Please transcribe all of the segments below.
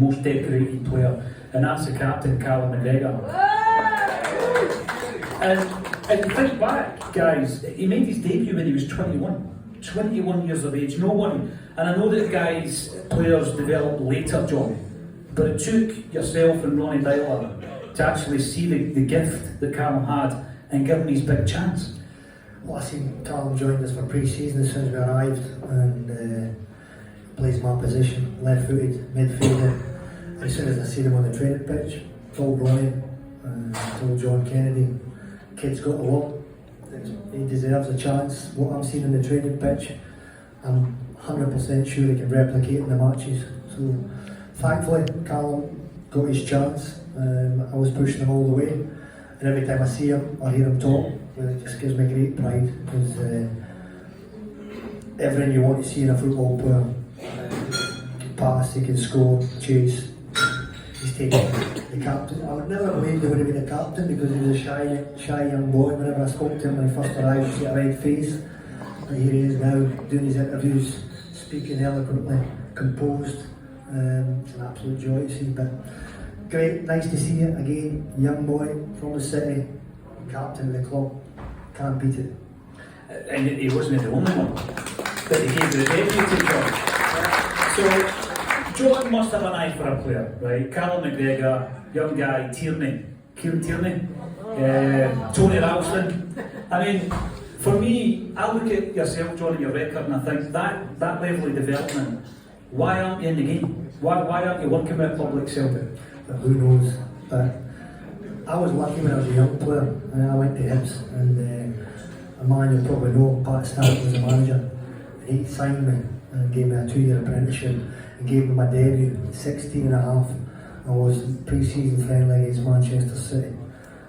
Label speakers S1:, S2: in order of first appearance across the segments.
S1: most decorated player, and that's the captain, Callum McGregor. And think back, guys, he made his debut when he was 21 years of age. No one, and I know that players develop later, John, but it took yourself and Ronnie Dyler to actually see the gift that Callum had and give him his big chance.
S2: Well, I seen Callum joined us for pre-season as soon as we arrived, and plays my position, left-footed, midfielder. As soon as I seen him on the training pitch, told Ronnie, told John Kennedy, kid's got a lot. He deserves a chance. What I'm seeing in the training pitch, I'm 100% sure he can replicate in the matches. So, thankfully, Callum got his chance. I was pushing him all the way, and every time I see him or hear him talk, it just gives me great pride, because everything you want to see in a football player. He can pass, he can score, chase. He's taken the captain. I would never believe he would have been a captain, because he was a shy young boy. Whenever I spoke to him when he first arrived, he had a red face. And here he is now, doing his interviews, speaking eloquently, composed. It's an absolute joy to see. But great, nice to see it again. Young boy from the city, captain of the club. Can't beat it.
S1: And he wasn't the only one that he gave the debut to John. So, John must have an eye for a player, right? Callum McGregor, young guy, Tierney, Kieran Tierney, Tony Ralston. I mean, for me, I look at yourself, John, and your record, and I think that level of development, why aren't you in the game? Why aren't you working with Public Celtic?
S2: But who knows? But I was lucky when I was a young player, and I went to Hibs, and a man you probably know, Pat Stamp, was a manager, and he signed me and gave me a 2-year apprenticeship. Gave me my debut at 16 and a half. I was pre-season friendly against Manchester City.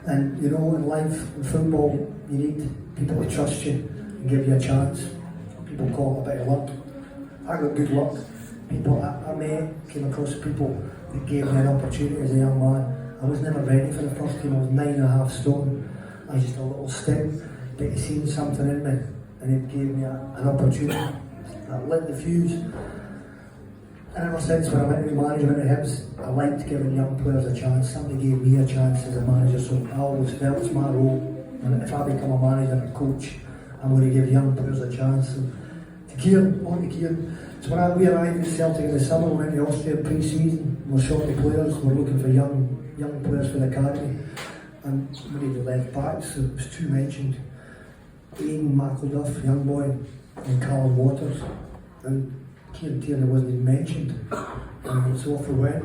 S2: And you know, in life, in football, you need people to trust you and give you a chance. People call it a bit of luck. I got good luck. People I met, came across people that gave me an opportunity as a young man. I was never ready for the first team. I was 9.5 stone. I was just a little stick, but he seen something in me, and it gave me an opportunity that lit the fuse. And ever since, when I went to be management at Hibs, I liked giving young players a chance. Somebody gave me a chance as a manager, so I always felt it's my role. And if I become a manager and a coach, I'm going to give young players a chance. So, to Kieran, on to Kieran. So when we arrived in Celtic in the summer, we went to Austria pre-season. We're short of players. We're looking for young players for the academy. And we needed left backs, so it was two mentioned. Ian McElduff, young boy, and Callum Waters. And Kieran Tierney wasn't even mentioned, and so off we went.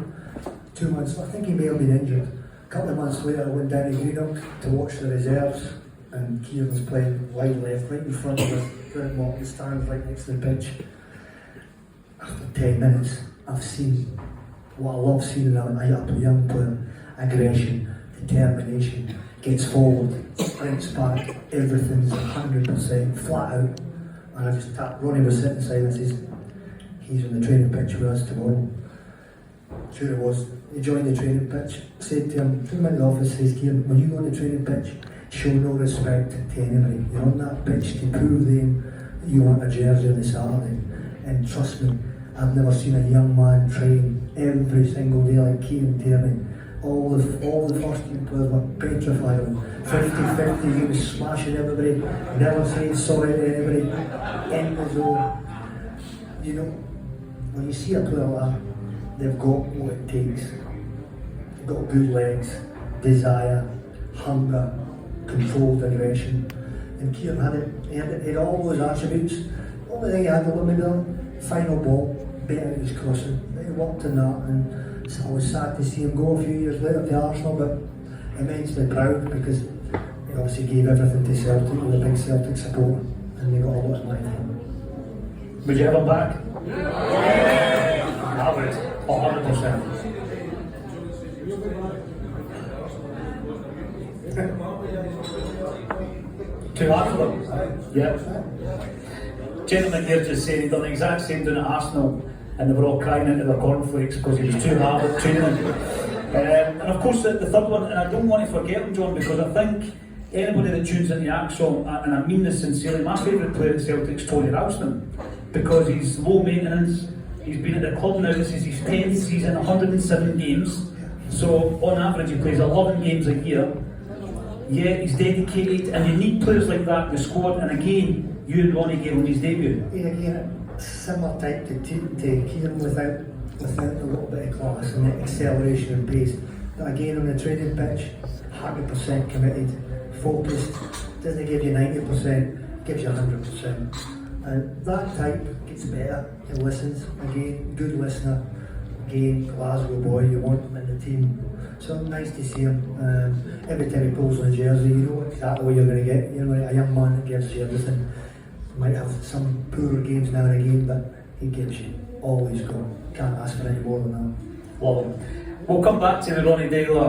S2: 2 months, I think he may have been injured. A couple of months later, I went down to Greenock to watch the reserves, and Kieran was playing wide left, right in front of us, down the stands right next to the pitch. After 10 minutes, I've seen what I love seeing in a young player: aggression, determination, gets forward, sprints back, everything's 100% flat out. And I just tapped. Ronnie was sitting beside me and says, he's on the training pitch with us tomorrow. Sure it was. He joined the training pitch, said to him, took him into the office, says, Kieran, when you go on the training pitch, show no respect to anybody. You're on that pitch to prove them that you want a jersey on the Saturday. And trust me, I've never seen a young man train every single day like Kieran Tierney. All the first team players were petrified of him. 50-50, he was smashing everybody, never saying sorry to anybody, in the zone. You know, when you see a player like that, they've got what it takes. They've got good legs, desire, hunger, controlled aggression. And Kieran had it. He had all those attributes. The only thing he had to limit on, final ball, better his crossing. He worked on that, and so I was sad to see him go a few years later to Arsenal, but immensely proud, because he obviously gave everything to Celtic, with a big Celtic support, and they got a lot of money.
S1: Would you have him back? I would, 100%. Too hard for them? Yeah. Gentleman here just said he done the exact same doing at Arsenal, and they were all crying into their cornflakes because he was too hard at training. And of course the third one, and I don't want to forget him, John, because I think anybody that tunes into Axel, and I mean this sincerely, my favourite player at Celtic is Tony Ralston, because he's low maintenance, He's been at the club now, this is his 10th season, 107 games. So on average he plays 11 games a year. Yeah, he's dedicated, and you need players like that in the squad. And again, you and Ronnie gave him his debut.
S2: Again, similar type to Kieran without a little bit of class and the acceleration and pace. But again, on the training pitch, 100% committed, focused, doesn't give you 90%, gives you 100%. And that type gets better, he listens, again, good listener, again, Glasgow boy, you want him in the team. So nice to see him. Every time he pulls on a jersey, you know exactly what you're going to get. You know, a young man that gives you everything. Might have some poorer games now and again, but he gives you all he's got. Can't ask for any more than that.
S1: Love him. We'll come back to the Ronnie Deila